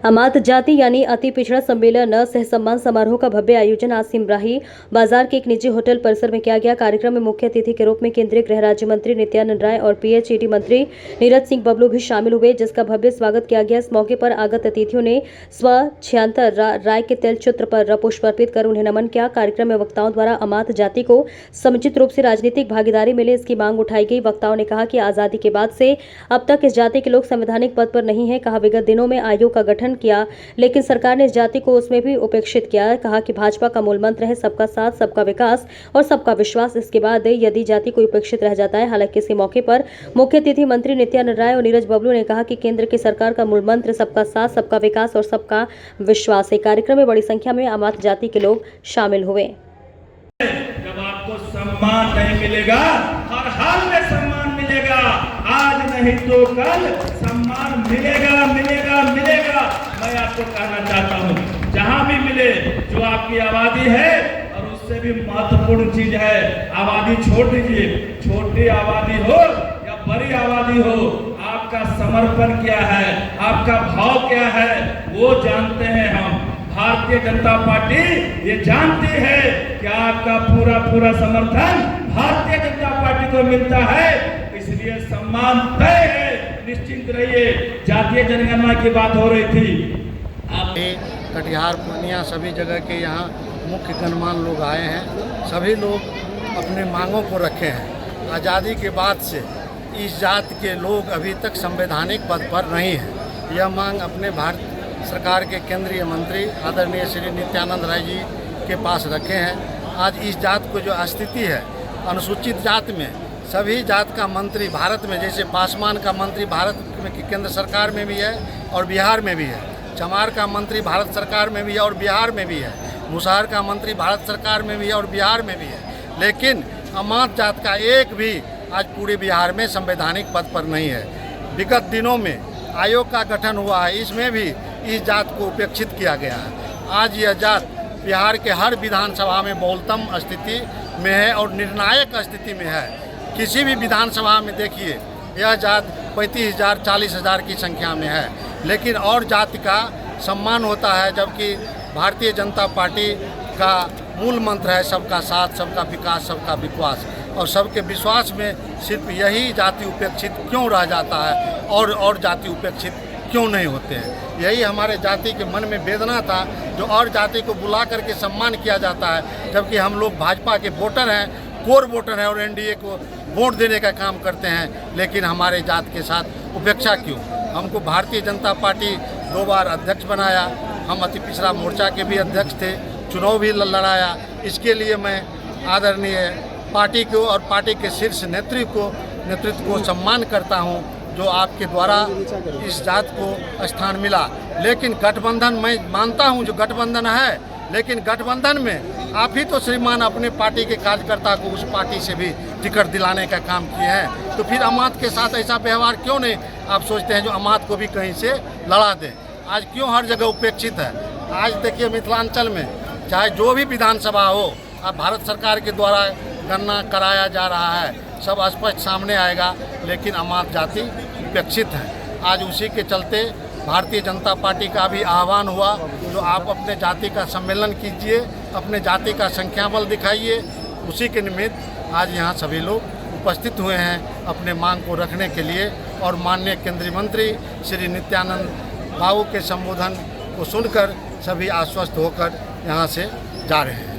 अमात जाति यानी अति पिछड़ा सम्मेलन सह सम्मान समारोह का भव्य आयोजन आज सिमराही बाजार के एक निजी होटल परिसर में किया गया। कार्यक्रम में मुख्य अतिथि के रूप में केंद्रीय गृह राज्य मंत्री नित्यानंद राय और पीएचईडी मंत्री नीरज सिंह बबलू भी शामिल हुए, जिसका भव्य स्वागत किया गया। इस मौके पर आगत अतिथियों ने स्व छ्यांतर राय के तैल चित्र पर पुष्प अर्पित कर उन्हें नमन किया। कार्यक्रम में वक्ताओं द्वारा अमात जाति को समुचित रूप से राजनीतिक भागीदारी मिले, इसकी मांग उठाई गई। वक्ताओं ने कहा कि आजादी के बाद से अब तक इस जाति के लोग संवैधानिक पद पर नहीं है। कहा विगत दिनों में आयोग का गठन किया, लेकिन सरकार ने इस जाति को उसमें भी उपेक्षित किया। कहा कि भाजपा का मूल मंत्र है सबका साथ, सबका विकास और सबका विश्वास। इसके बाद यदि जाति को उपेक्षित रह जाता है। हालांकि इस मौके पर मुख्य अतिथि मंत्री नित्यानंद राय और नीरज बबलू ने कहा कि केंद्र की सरकार का मूल मंत्र सबका साथ, सबका विकास और सबका विश्वास है। कार्यक्रम में बड़ी संख्या में अमात जाति के लोग शामिल हुए। जब आपको सम्मान नहीं मिलेगा, हर हाल में सम्मान मिलेगा, आज नहीं तो कल सम्मान मिलेगा मिलेगा मिलेगा। मैं आपको कहना चाहता हूँ, जहाँ भी मिले जो आपकी आबादी है, और उससे भी महत्वपूर्ण चीज है, आबादी छोड़ दीजिए, छोटी आबादी हो या बड़ी आबादी हो, आपका समर्पण क्या है, आपका भाव क्या है, वो जानते हैं हम। भारतीय जनता पार्टी ये जानती है कि आपका पूरा समर्थन भारतीय जनता पार्टी को मिलता है, इसलिए सम्मान तय है। निश्चिंत रहिए। जातीय जनगणना की बात हो रही थी, आप कटिहार पूर्णिया सभी जगह के यहाँ मुख्य गणमान्य लोग आए हैं। सभी लोग अपने मांगों को रखे हैं। आज़ादी के बाद से इस जाति के लोग अभी तक संवैधानिक पद पर नहीं हैं। यह मांग अपने भारत सरकार के केंद्रीय मंत्री आदरणीय श्री नित्यानंद राय जी के पास रखे हैं। आज इस जात को जो स्थिति है, अनुसूचित जात में सभी जात का मंत्री भारत में, जैसे पासवान का मंत्री भारत में केंद्र सरकार में भी है और बिहार में भी है, चमार का मंत्री भारत सरकार में भी है और बिहार में भी है, मुसहर का मंत्री भारत सरकार में भी है और बिहार में भी है, लेकिन अमात जात का एक भी आज पूरे बिहार में संवैधानिक पद पर नहीं है। विगत दिनों में आयोग का गठन हुआ है, इसमें भी इस जात को उपेक्षित किया गया है। आज यह जात बिहार के हर विधानसभा में बहुलतम स्थिति में है और निर्णायक स्थिति में है। किसी भी विधानसभा में देखिए, यह जात 35,000 40,000 की संख्या में है, लेकिन और जाति का सम्मान होता है, जबकि भारतीय जनता पार्टी का मूल मंत्र है सबका साथ, सबका विकास, सबका विश्वास। और सबके विश्वास में सिर्फ यही जाति उपेक्षित क्यों रह जाता है और जाति उपेक्षित क्यों नहीं होते हैं। यही हमारे जाति के मन में वेदना था, जो और जाति को बुला करके सम्मान किया जाता है, जबकि हम लोग भाजपा के वोटर हैं, कोर वोटर हैं और एनडीए को वोट देने का काम करते हैं, लेकिन हमारे जात के साथ उपेक्षा क्यों। हमको भारतीय जनता पार्टी 2 बार अध्यक्ष बनाया, हम अति पिछड़ा मोर्चा के भी अध्यक्ष थे, चुनाव भी लड़ाया। इसके लिए मैं आदरणीय पार्टी को और पार्टी के शीर्ष नेतृत्व को सम्मान करता हूं, जो आपके द्वारा इस जात को स्थान मिला। लेकिन गठबंधन, मैं मानता हूं जो गठबंधन है, लेकिन गठबंधन में आप ही तो श्रीमान अपने पार्टी के कार्यकर्ता को उस पार्टी से भी टिकट दिलाने का काम किए हैं, तो फिर अमात के साथ ऐसा व्यवहार क्यों नहीं आप सोचते हैं जो अमात को भी कहीं से लड़ा दें। आज क्यों हर जगह उपेक्षित है। आज देखिए मिथिलांचल में चाहे जो भी विधानसभा हो, अब भारत सरकार के द्वारा गणना कराया जा रहा है, सब स्पष्ट सामने आएगा, लेकिन अमात जाति उपेक्षित है। आज उसी के चलते भारतीय जनता पार्टी का भी आह्वान हुआ, जो आप अपने जाति का सम्मेलन कीजिए, अपने जाति का संख्या बल दिखाइए। उसी के निमित्त आज यहाँ सभी लोग उपस्थित हुए हैं अपने मांग को रखने के लिए, और माननीय केंद्रीय मंत्री श्री नित्यानंद बाबू के संबोधन को सुनकर सभी आश्वस्त होकर यहाँ से जा रहे हैं।